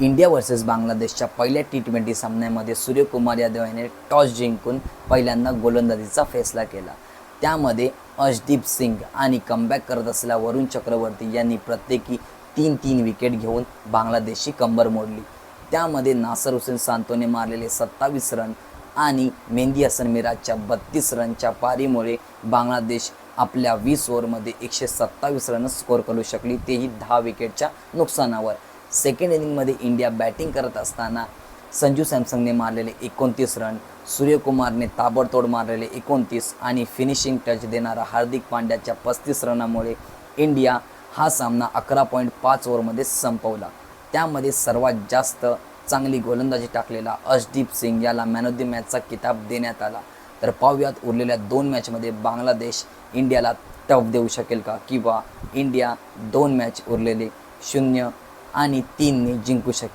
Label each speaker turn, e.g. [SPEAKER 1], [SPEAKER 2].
[SPEAKER 1] India versus बांगलादेशच्या पहिल्या T20 सामन्यामध्ये Suryakumar Yadav याने टॉस जिंकून पहिल्यांदा गोलंदाजीचा फैसला केला। त्यामध्ये अर्शदीप सिंग आणि कमबॅक करत असलेल्या वरुण चक्रवर्ती यांनी प्रत्येकी 3 विकेट घेऊन बांगलादेशची कंबर मोडली। त्यामध्ये नासर हुसेन सांतोने मारलेले 27 रन आणि मेहदी हसन मिराजच्या 32 रनच्या पारीमुळे बांगलादेश आपल्या 20 ओव्हरमध्ये 127 रन स्कोर करू शकली, तेही 10 विकेटच्या नुकसानावर। सेकंड इनिंगमध्ये इंडिया बॅटिंग करत असताना संजू सॅमसनने मारलेले 29 रन, सूर्यकुमारने ताबडतोड मारलेले 29 आणि फिनिशिंग टच देणारा हार्दिक पांड्याच्या 35 रनामुळे इंडिया हा सामना 11.5 ओव्हरमध्ये संपवला। त्यामध्ये सर्वात जास्त चांगली गोलंदाजी टाकलेला अर्शदीप सिंग याला मॅन ऑफ द मॅचचा किताब देण्यात आला। तर पाहूयात उरलेल्या 2 मॅचमध्ये बांगलादेश इंडियाला टफ देऊ शकेल का, किंवा इंडिया 2 मॅच उरलेले 0 आणि 3 ने जिंकू शकेल।